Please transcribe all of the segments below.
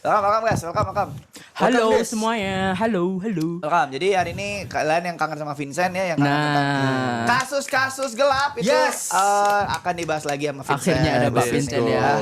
Welcome guys, welcome. Halo Welcome, guys. semuanya, halo. Welcome. Jadi hari ini kalian yang kangen sama Vincent ya, yang kangen tentang Nah, kasus-kasus gelap itu Yes. akan dibahas lagi sama Vincent. Akhirnya ada Pak Let's Vincent go. ya.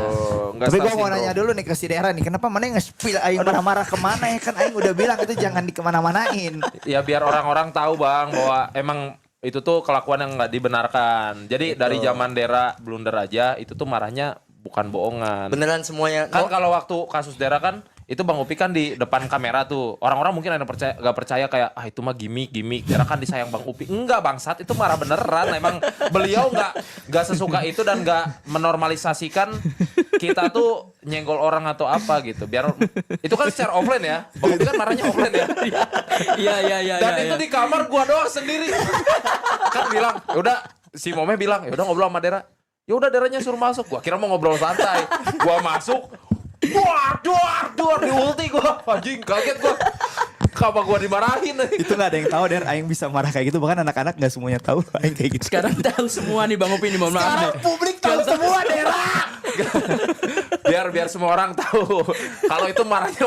Tapi gue mau nanya dulu nih ke si Dera nih, kenapa mana nge-spill Aing marah-marah kemana ya? Kan Aing udah bilang itu jangan dikemana-manain. Ya biar orang-orang tahu bang bahwa emang itu tuh kelakuan yang nggak dibenarkan. Jadi dari zaman Dera blunder aja itu tuh marahnya bukan bohongan. Beneran semuanya. Kan kalau waktu kasus Dera kan itu Bang Upi kan di depan kamera tuh. Orang-orang mungkin ada yang gak percaya kayak itu mah gimmick. Dera kan disayang Bang Upi. Enggak bangsat, itu marah beneran. Emang beliau nggak sesuka itu dan nggak menormalisasikan kita tuh nyenggol orang atau apa gitu. Biar itu kan secara offline ya. Bang Upi kan marahnya offline ya. Iya. Dan itu di kamar gua doang sendiri. Kan bilang, udah si Momeh bilang, ya udah ngobrol sama Dera. Ya udah Deranya suruh masuk. Gua kira mau ngobrol santai. Gua masuk, duar di ulti gua. Anjing kaget gua. Kenapa gua dimarahin? Itu nggak ada yang tahu Der, Aing bisa marah kayak gitu. Bahkan anak-anak nggak semuanya tahu Aing kayak gitu. Sekarang tahu semua nih Bang Upi nih, mohon maaf Sekarang nih. publik tahu semua Dera. biar semua orang tahu kalau itu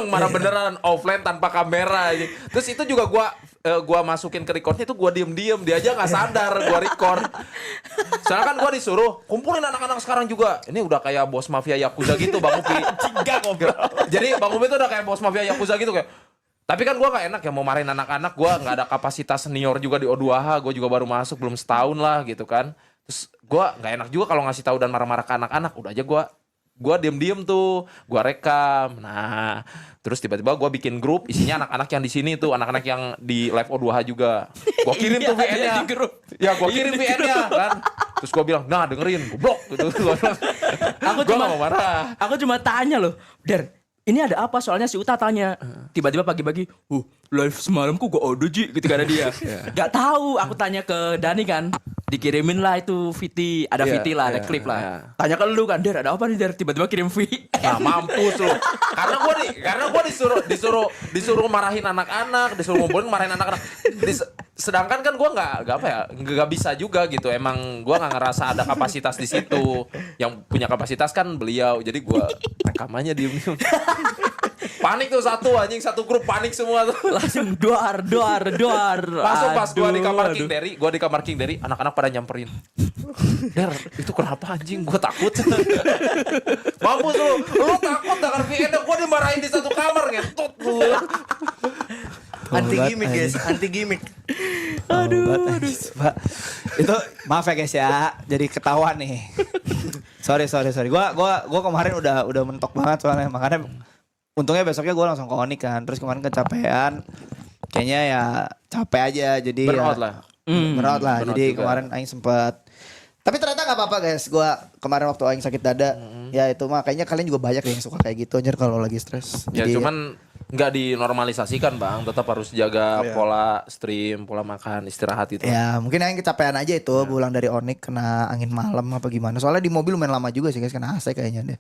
marah beneran offline tanpa kamera. Terus itu juga gua masukin ke recordnya itu gua diem dia aja nggak sadar gua record. Soalnya kan gua disuruh kumpulin anak-anak sekarang juga. Ini udah kayak bos mafia yakuza gitu Bang Upi. Jadi Bang Upi tuh udah kayak bos mafia yakuza gitu kayak. Tapi kan gue gak enak ya mau marahin anak-anak. Gue gak ada kapasitas senior juga di O2H. Gue juga baru masuk belum setahun lah gitu kan. Terus gue gak enak juga kalau ngasih tahu dan marah-marah ke anak-anak. Udah aja gue diem-diem tuh. Gue rekam. Nah terus tiba-tiba gue bikin grup isinya anak-anak yang di sini tuh. Anak-anak yang di live O2H juga. Gue kirim tuh VN-nya. Ya gue kirim VN-nya kan. Terus gue bilang, nah dengerin. Goblok gitu. Gue gak mau marah. Aku cuma tanya loh, Der, ini ada apa? Soalnya si Uta tanya. Tiba-tiba pagi-pagi, live semalamku gak ada Ji, ketika ada dia. Gak tahu, aku tanya ke Dani kan. Dikirimin lah itu VT, ada Iya, VT lah, ada iya, klip lah. iya. Tanya ke lu kan, Der, ada apa nih Der? Tiba-tiba kirim V. Nah mampus lu. Karena gue disuruh marahin anak-anak, disuruh ngumpulin marahin anak-anak. Sedangkan kan gue nggak bisa juga gitu. Emang gue nggak ngerasa ada kapasitas di situ. Yang punya kapasitas kan beliau. Jadi gue rekamannya diem. Panik tuh satu grup panik semua tuh. Langsung duar. Masuk pas gue di kamar Aduh. King Derry, anak-anak pada nyamperin. Der, itu kenapa anjing? Gue takut. Mampus lu takut dengan VN, gue dimarahin di satu kamar ngetut lu. Anti gimmick guys, anti gimmick. Aduh. Pak. Itu maaf ya guys ya, jadi ketawa nih. Sorry. Gua kemarin udah mentok banget soalnya, makanya untungnya besoknya gue langsung ke Onik kan. Terus kemarin kecapean, kayaknya ya capek aja, jadi Burnout ya, lah. Burnout lah. Burnout Jadi juga. kemarin Aing sempet. Tapi ternyata gak apa-apa guys. Gue kemarin waktu Aing sakit dada, ya itu mah kayaknya kalian juga banyak yang suka kayak gitu anjir kalau lagi stres. Ya Jadi, cuman nggak dinormalisasikan bang, tetap harus jaga pola stream, pola makan, istirahat itu. ya mungkin Aing kecapean aja itu pulang dari Onik kena angin malam apa gimana. Soalnya di mobil lumayan lama juga sih guys, kena AC kayaknya deh.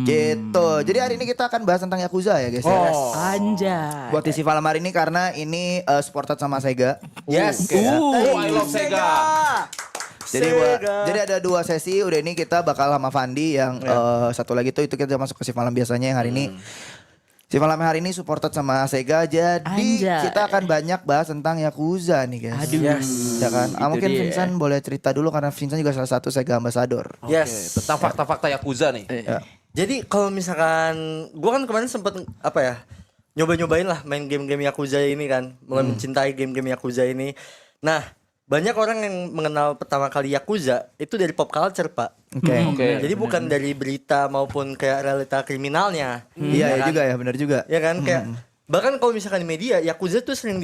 Gitu. Jadi hari ini kita akan bahas tentang Yakuza ya guys. ya. Oh. Anjay. Buat isi malam hari ini karena ini supported sama Sega. Yes. I love Sega. Jadi ada 2 sesi. Udah ini kita bakal sama Fandi yang satu lagi tuh itu kita masuk ke shift malam biasanya yang hari ini. Shift malam hari ini supported sama Sega. Jadi Anjay. kita akan banyak bahas tentang Yakuza nih guys. Aduh. Ya kan? Itu Mungkin dia. Vincent boleh cerita dulu karena Vincent juga salah satu Sega ambassador. Yes. Tentang fakta-fakta Yakuza nih. Ya. Jadi kalau misalkan gua kan kemarin sempet apa ya, nyobain lah main game-game Yakuza ini kan, mulai mencintai game-game Yakuza ini. Nah, banyak orang yang mengenal pertama kali Yakuza itu dari pop culture, Pak. Oke. Jadi bukan dari berita maupun kayak realita kriminalnya. Iya kan? juga ya, benar juga. Ya kan kayak bahkan kalau misalkan di media Yakuza tuh sering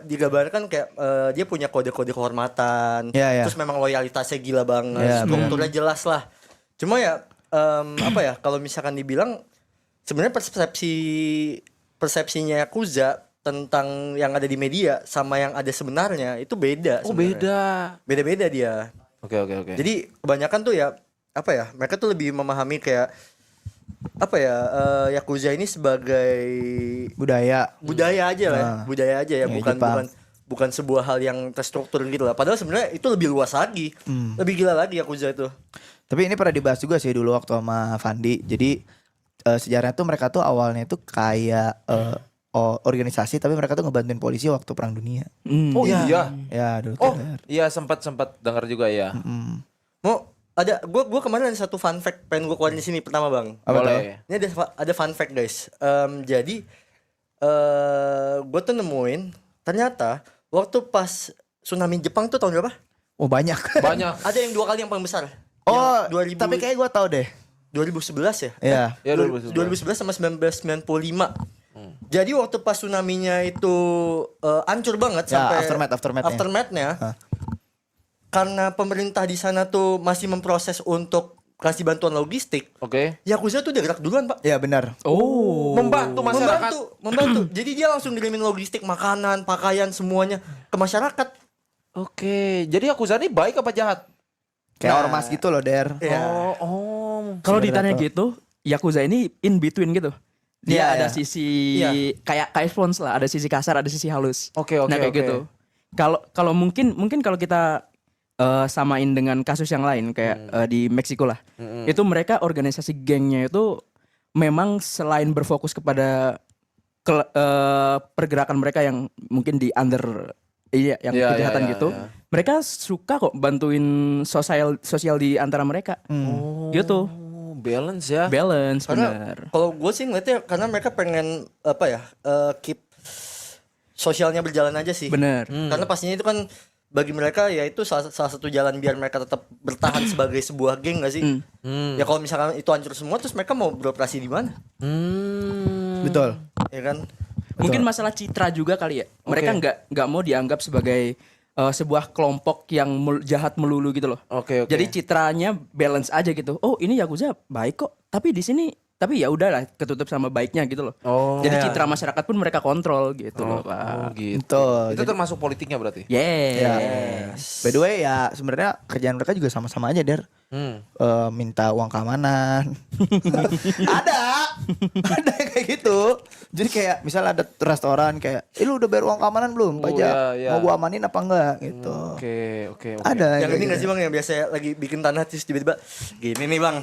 digambarkan kayak dia punya kode-kode kehormatan. Iya, iya. Terus memang loyalitasnya gila banget, Iya, strukturnya jelas lah. Cuma ya apa ya kalau misalkan dibilang sebenarnya persepsinya Yakuza tentang yang ada di media sama yang ada sebenarnya itu beda. Oh sebenarnya. beda. Beda dia. Oke. Jadi kebanyakan tuh ya apa ya, mereka tuh lebih memahami kayak apa ya, Yakuza ini sebagai Budaya. budaya aja lah, budaya aja ya, Ya, bukan Jepang. bukan sebuah hal yang terstruktur gitu lah. Padahal sebenarnya itu lebih luas lagi, lebih gila lagi Yakuza itu. Tapi ini pernah dibahas juga sih dulu waktu sama Fandi. Jadi sejarahnya tuh mereka tuh awalnya tuh kayak organisasi tapi mereka tuh ngebantuin polisi waktu Perang Dunia. Oh iya. Ya, dulu Oh tuh. iya sempat dengar juga ya. Mau ada gue kemarin ada satu fun fact pengen gue keluarin di sini pertama bang. Apa tuh? Boleh. Ini ada fun fact guys. Jadi gue tuh nemuin ternyata waktu pas tsunami Jepang tuh tahun berapa? Oh banyak. Banyak. Ada yang 2 kali yang paling besar. Oh, Yang 2000 tapi kayak gue tau deh. 2011 ya? Iya. Ya 2011 sama 1995. Jadi waktu pas tsunami-nya itu hancur banget Ya, sampai aftermath-nya. aftermath-nya. Karena pemerintah di sana tuh masih memproses untuk kasih bantuan logistik. Oke. Yakuza tuh udah gerak duluan, Pak. Iya benar. Oh. Membantu masyarakat. Membantu. Jadi dia langsung ngirimin logistik makanan, pakaian semuanya ke masyarakat. Oke. Jadi Yakuza ini baik apa jahat? Kayak ormas gitu loh, Der. Iya. Oh. Kalau ditanya Sebenarnya gitu, Yakuza ini in between gitu. Dia Iya, ada iya. sisi Iya. kayak Spons lah, ada sisi kasar, ada sisi halus. Oke, Nah kayak oke. gitu. Kalau mungkin kalau kita samain dengan kasus yang lain kayak di Meksiko lah. Itu mereka organisasi gengnya itu memang selain berfokus kepada pergerakan mereka yang mungkin di under yang Iya, kejahatan iya, gitu. iya. Mereka suka kok bantuin sosial di antara mereka. Gitu. Oh, balance ya. Balance Karena benar. kalau gue sih ngeliatnya karena mereka pengen apa ya keep sosialnya berjalan aja sih. Bener. Karena pastinya itu kan bagi mereka ya itu salah satu jalan biar mereka tetap bertahan sebagai sebuah geng gak sih? Ya kalau misalkan itu hancur semua terus mereka mau beroperasi di mana? Betul. Ya kan? Mungkin masalah citra juga kali ya. Mereka nggak mau dianggap sebagai sebuah kelompok yang jahat melulu gitu loh. Oke, oke. Jadi citranya balance aja gitu. Oh ini Yakuza baik kok. Tapi di sini tapi ya udahlah ketutup sama baiknya gitu loh. Oh. Jadi citra masyarakat pun mereka kontrol gitu loh Oh Pak. gitu. Betul. Itu termasuk politiknya berarti? Yes. By the way ya sebenarnya kerjaan mereka juga sama-sama aja, Der. Minta uang keamanan. ada yang kayak gitu. Jadi kayak misalnya ada restoran kayak, lu udah bayar uang keamanan belum? Pajak. iya, iya. Mau gua amanin apa enggak gitu. Oke. Ada Yang kayak ini gitu. gak sih bang yang biasa lagi bikin tanah terus tiba-tiba gini nih bang.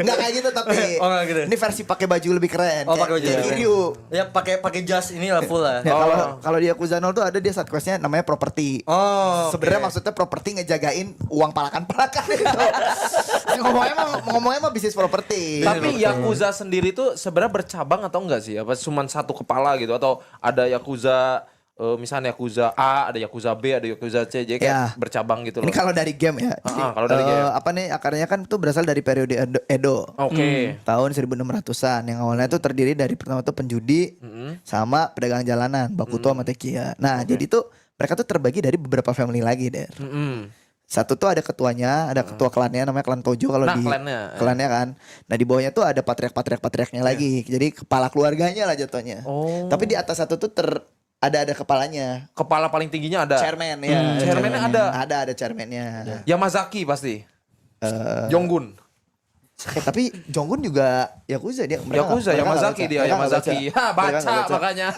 Enggak kayak gitu tapi. Oh, nggak gitu. Ini versi pakai baju lebih keren. Oh pakai baju. Kayak keren. Kiryu. Ya pakai jas ini lah full lah. Ya, kalau di Yakuza 0 tuh ada dia side questnya namanya properti. Oh. Sebenarnya maksudnya properti ngejagain uang palakan-palakan itu. ngomongnya mah bisnis properti. Tapi Yakuza sendiri tuh sebenarnya bercabang atau enggak sih? Apa cuma satu kepala gitu atau ada Yakuza misalnya Yakuza A, ada Yakuza B, ada Yakuza C, jadi kayak Ya. bercabang gitu loh. Ini kalau dari game ya. kalau dari game. Apa nih akarnya kan itu berasal dari periode Edo. Oke. Tahun 1600-an yang awalnya itu terdiri dari pertama tuh penjudi sama pedagang jalanan, Bakuto sama Tekiya. Nah, jadi tuh mereka tuh terbagi dari beberapa family lagi, Der. Satu tuh ada ketuanya, ada ketua klannya namanya klan Tojo kalau Nah, di klannya. kan. Nah, di bawahnya tuh ada patriarknya lagi. Jadi kepala keluarganya lah jatuhnya. Oh. Tapi di atas satu tuh ada kepalanya. Kepala paling tingginya ada. Chairman ya. Chairman-nya ada. Ada chairman-nya. Yamazaki pasti. Yonggun. Tapi Jonggun juga Yakuza dia. Mereka Yakuza, nggak- mereka Yamazaki nggak dia, baca. Mereka nggak Yamazaki. Ha, Mereka nggak baca makanya.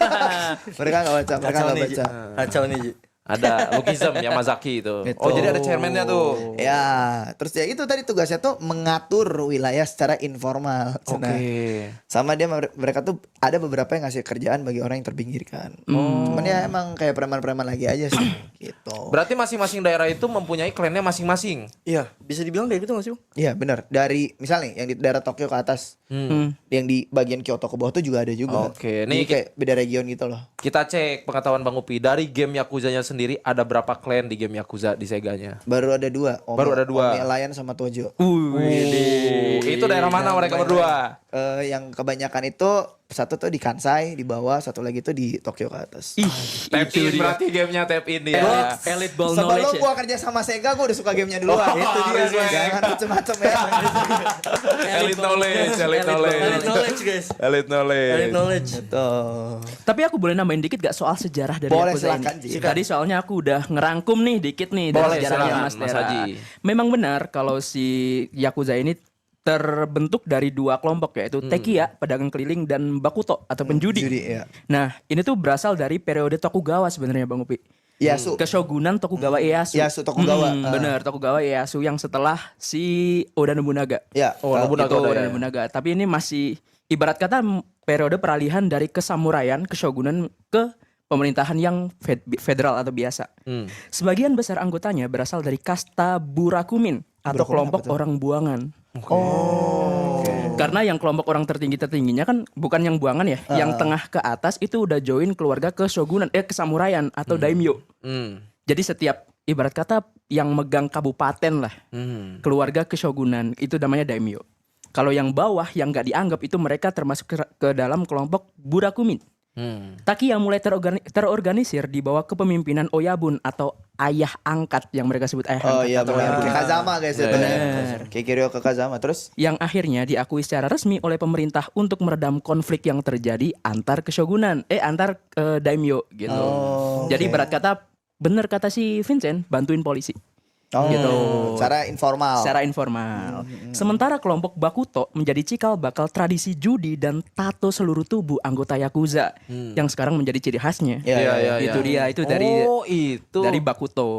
Mereka nggak baca. Mereka Kacau nggak nih, Ji. baca. Kacau nih, Ji. Ada Lukism Yamazaki itu. Gitu. Oh, jadi ada chairman-nya tuh. Ya, terus ya itu tadi tugasnya tuh mengatur wilayah secara informal. Oke. Nah, sama dia mereka tuh ada beberapa yang ngasih kerjaan bagi orang yang terpinggirkan. Cuman ya emang kayak preman-preman lagi aja sih gitu. Berarti masing-masing daerah itu mempunyai klannya masing-masing. Iya, bisa dibilang kayak gitu gak sih bang? Iya benar. Dari misalnya yang di daerah Tokyo ke atas, yang di bagian Kyoto ke bawah tuh juga ada juga. Oke, Jadi nih kayak beda region gitu loh. Kita cek pengetahuan Bang Upi dari game Yakuzanya sendiri ada berapa klan di game Yakuza di Seganya? Baru ada dua. Baru ada dua. Omi Alliance sama Tojo. Itu daerah mana mereka berdua? Yang kebanyakan itu satu tuh di Kansai di bawah, satu lagi tuh di Tokyo ke atas. Tap in berarti gamenya tap in dia. Elite ball Sebelum knowledge ya. gua kerja sama Sega, gua udah suka gamenya duluan. Itu dia. respect. Jangan macem-macem ya. Elite knowledge, elite Elite knowledge. knowledge guys. Elite knowledge. Elite knowledge. Tuh. Tapi aku boleh nambahin dikit gak soal sejarah dari Boleh, Yakuza silakan, ini? Ji. Tadi soalnya aku udah ngerangkum nih dikit nih dari Boleh, sejarahnya silakan, Mas Mas Tera. Haji. Memang benar kalau si Yakuza ini terbentuk dari dua kelompok yaitu Tekiya, pedagang keliling, dan Bakuto atau penjudi. Judi ya. Nah, ini tuh berasal dari periode Tokugawa sebenarnya Bang Upi. Ieyasu. Keshogunan Tokugawa Ieyasu. Ieyasu Tokugawa. Bener, Tokugawa Ieyasu yang setelah si Oda Nobunaga. Ya. Oh, Nobunaga Itu udah Oda ya. Nobunaga. Tapi ini masih ibarat kata periode peralihan dari kesamuraian, keshogunan ke pemerintahan yang federal atau biasa. Sebagian besar anggotanya berasal dari kasta Burakumin atau kelompok orang buangan. Karena yang kelompok orang tertingginya kan bukan yang buangan ya, yang tengah ke atas itu udah join keluarga keshogunan, kesamuraian atau daimyo. Jadi setiap ibarat kata yang megang kabupaten lah, keluarga keshogunan itu namanya daimyo. Kalau yang bawah yang nggak dianggap itu mereka termasuk ke dalam kelompok Burakumin. Taki yang mulai terorganisir di bawah kepemimpinan Oyabun atau ayah angkat yang mereka sebut ayah angkat. Oh iya atau benar. Oyabun. Kayak Kazama guys ya. Bener. Kayak Kiryu ke Kazama. Terus? Yang akhirnya diakui secara resmi oleh pemerintah untuk meredam konflik yang terjadi antar keshogunan, antar daimyo gitu. Jadi berat kata, bener kata si Vincent, bantuin polisi. Oh, Gitu. Secara informal. Secara informal. Sementara kelompok Bakuto menjadi cikal bakal tradisi judi dan tato seluruh tubuh anggota Yakuza yang sekarang menjadi ciri khasnya. Iya, iya, Itu dia, itu dari Oh, itu. dari Bakuto.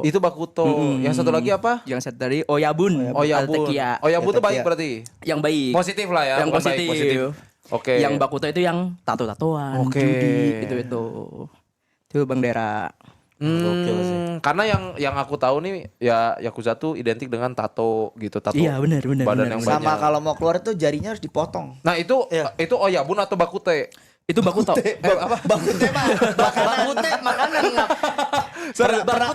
Itu Bakuto. Yang satu lagi apa? Yang satu dari Oyabun. Oyabun. Altekia. Oyabun tuh baik Tekia. berarti. Yang baik. Positif lah ya. Yang bukan baik, positif. Oke. Yang Bakuto itu yang tato-tatoan, Oke. judi, itu. Itu Bang Dera. Karena yang aku tahu nih ya Yakuza tuh identik dengan tato gitu, tato. Iya, benar. Badan yang Sama banyak. kalau mau keluar tuh jarinya harus dipotong. Nah, itu Iya. itu Oyabun atau Bakute? Itu Bakuto. Apa? Bakute mah. Bakute makanan.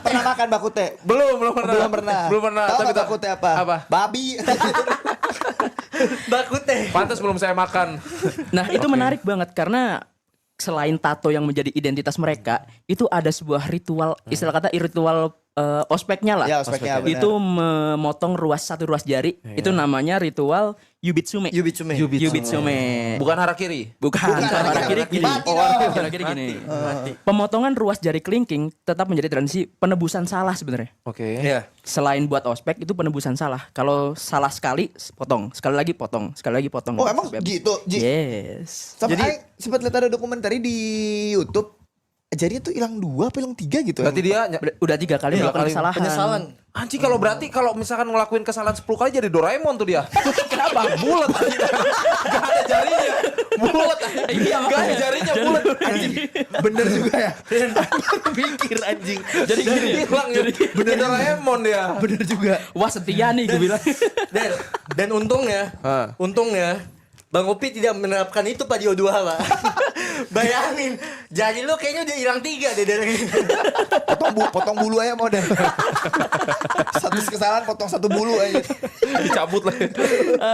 Pernah makan bakute? Belum pernah. Belum pernah. Tahu Tapi nggak bakute apa? Apa? Babi. Bakute. Pantas belum saya makan. Nah, itu menarik banget karena selain tato yang menjadi identitas mereka, itu ada sebuah ritual, istilah kata ritual ospeknya lah. Ya, ospeknya, benar. Itu memotong satu ruas jari, itu namanya ritual Yubitsume. Yubitsume. Yubitsume. Bukan harakiri. Bukan, Bukan, harakiri gini. mati dong. Harakiri gini. Pemotongan ruas jari kelingking tetap menjadi tradisi penebusan salah sebenarnya. Oke. Iya. Selain buat ospek itu penebusan salah. Kalau salah sekali potong, sekali lagi potong, sekali lagi potong. Oh, emang gitu, Ji? Yes. Sama Aing sempat lihat ada dokumenter di YouTube. Jarinya tuh hilang 2 apa hilang 3 gitu. Berarti dia Udah 3 kali melakukan kesalahan. Penyesalan. anjing kalau berarti kalau misalkan ngelakuin kesalahan 10 kali jadi Doraemon tuh dia. Kenapa? Bulat anjing. Gak ada jarinya. Bulat anjing. Iya, Gak ada makanya. jarinya bulat anjing. Bener juga ya. Mikir anjing. Jadi gini, Hilang ya. Bener Doraemon dia. Bener juga. wah setia nih gue bilang. Dan untungnya, Hah. Bang Opi tidak menerapkan itu pada O2 Pak. Bayangin, jari lu kayaknya udah hilang 3 deh dari Potong bulu aja model. Satu kesalahan potong satu bulu aja. Dicabut lah.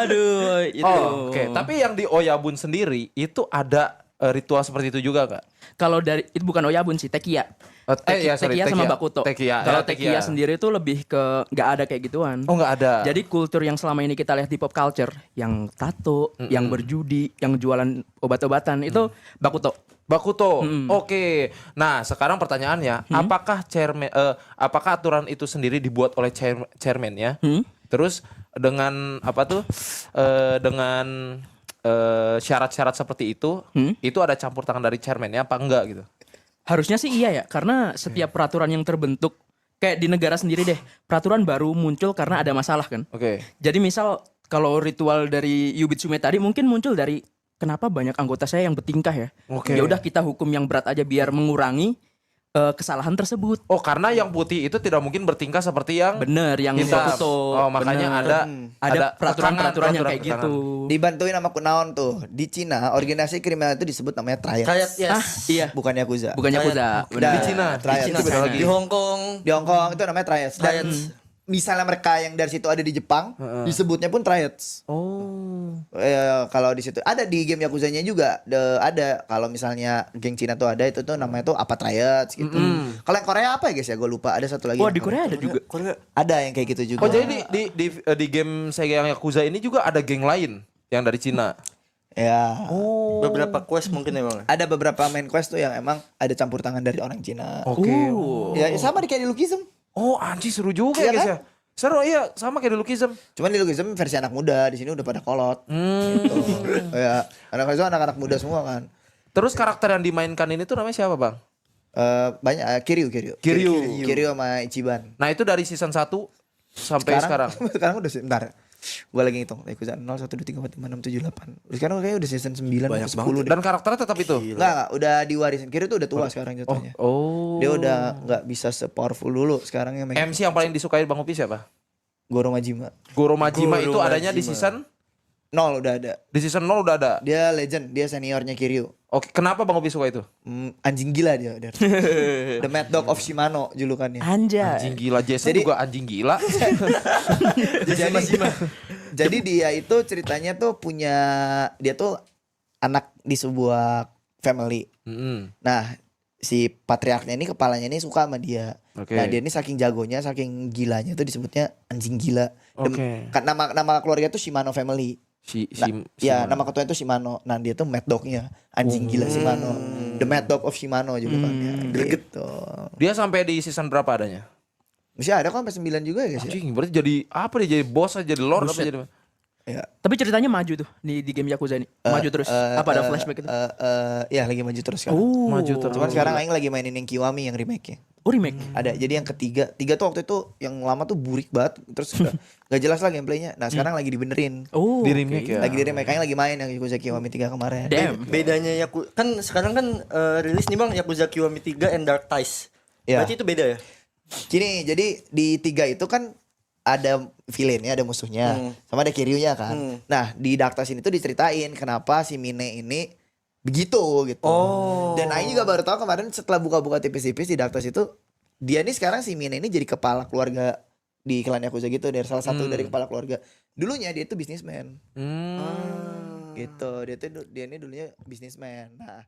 Aduh, itu. Oh, oke. Tapi yang di Oyabun sendiri itu ada ritual seperti itu juga gak? Kalau dari itu bukan Oyabun sih, Tekiya. Iya, sorry, Tekiya sama Tekiya. Bakuto. Tekiya, Kalau ya, Tekiya. Tekiya sendiri itu lebih ke nggak ada kayak gituan. Oh nggak ada. Jadi kultur yang selama ini kita lihat di pop culture, yang tato, yang berjudi, yang jualan obat-obatan itu Bakuto. Bakuto. Oke. Nah, sekarang pertanyaannya, apakah aturan itu sendiri dibuat oleh chairman-nya? Terus dengan apa tuh? Dengan syarat-syarat seperti itu ada campur tangan dari chairman-nya apa enggak gitu? Harusnya sih iya ya, karena setiap peraturan yang terbentuk kayak di negara sendiri deh, peraturan baru muncul karena ada masalah kan. Oke. Jadi misal kalau ritual dari Yubitsume tadi mungkin muncul dari kenapa banyak anggota saya yang bertingkah ya. Oke. Ya udah kita hukum yang berat aja biar mengurangi kesalahan tersebut. Oh, karena yang putih itu tidak mungkin bertingkah seperti yang Bener yang hitam. Bakuto. Oh, makanya Bener. ada ada peraturan-peraturan yang tekanan, kayak peraturan. gitu. Dibantuin sama kunaon tuh. Di Cina, organisasi kriminal itu disebut namanya triad. Kayak yes. Ah, iya. Bukan Yakuza. Bukan Yakuza. Udah, Di Cina. triad. Di Cina beda lagi. Di Hong Kong. Di Hong Kong itu namanya triads. Dan Triads. misalnya mereka yang dari situ ada di Jepang, disebutnya pun triads. Oh. Kalau di situ ada di game Yakuzanya juga ada. Kalau misalnya geng Cina tuh ada itu tuh namanya tuh apa triads gitu. Kalau yang Korea apa ya guys ya? Gue lupa. Ada satu lagi. Wah yang di Korea ada juga. ada yang kayak gitu juga. Oh, jadi di game Sega yang Yakuza ini juga ada geng lain yang dari Cina. Ya. Beberapa quest mungkin emang. Ada beberapa main quest tuh yang emang ada campur tangan dari orang Cina. Oke. Ya sama di kayak di Lukism. Oh, anjing seru juga Iya ya guys kan? ya. Seru iya, sama kayak di Lukism. Cuman di Lukism versi anak muda, di sini udah pada kolot. Gitu. Ya, anak-anak muda semua kan. Terus karakter yang dimainkan ini tuh namanya siapa, Bang? Banyak Kiryu. Kiryu sama Ichiban. Nah, itu dari season 1 sampai sekarang. Sekarang udah bentar. Gue lagi ngitung. Yakuza 0 1 2 3 4 5 6 7 8. Sekarang kayaknya udah season 9 Banyak atau 10 deh. Dan karakternya tetap itu. Enggak, udah diwarisin. Kiryu tuh udah tua sekarang jatuhnya. Oh. Dia udah enggak bisa se-powerful dulu sekarang yang MC yang paling disukai Bang Upi siapa? Goro Majima. Goro Majima itu Goro adanya di Majima. season 0 udah ada. 0 udah ada. Dia legend, dia seniornya Kiryu. Oke, kenapa Bang Upi suka itu? Anjing gila dia. The Mad Dog of Shimano julukannya. Anjay. Anjing gila, Jason Jadi- juga anjing gila. Jadi dia itu ceritanya tuh dia tuh anak di sebuah family. Mm-mm. Nah, si patriarknya ini kepalanya ini suka sama dia. Oke. Nah, dia ini saking jagonya, saking gilanya tuh disebutnya anjing gila. Oke. Nama keluarga tuh Shimano family. Ya, nama ketuanya itu Shimano. Nah, dia tuh Mad Dog-nya, anjing gila Shimano. The Mad Dog of Shimano julukannya. Greget tuh. Dia sampai di season berapa adanya? Masih ada kok sampai 9 juga ya guys ya. Anjing, berarti jadi apa dia? Jadi bos aja, jadi lord apa jadi? Ya. Tapi ceritanya maju tuh di game Yakuza ini. Maju terus. Apa ada flashback itu? Ya lagi maju terus sekarang. Maju terus. Cuman sekarang Aing lagi mainin yang Kiwami yang remake-nya. Oh, remake. Ada. Jadi yang tiga tuh waktu itu yang lama tuh burik banget. Terus gak jelas lah gameplaynya. Nah sekarang lagi dibenerin. Oh. Di remake ya. Lagi di remake. Aing lagi main yang Yakuza Kiwami 3 kemarin. Damn. Bedanya kan sekarang kan rilis nih Bang Yakuza Kiwami 3 and Dark Ties. Ya. Berarti itu beda ya? Gini, jadi di 3 itu kan ada villainnya, ada musuhnya, sama ada Kiryunya kan. Nah di Dark Ties ini tuh diceritain kenapa si Mine ini begitu gitu. Dan Aing juga baru tahu kemarin setelah buka-buka tipis-tipis di Dark Ties itu, dia nih sekarang si Mine ini jadi kepala keluarga di klan Yakuza gitu, dari salah satu dari kepala keluarga. Dulunya dia itu bisnismen. Gitu. Dia ini dulunya bisnismen. Nah,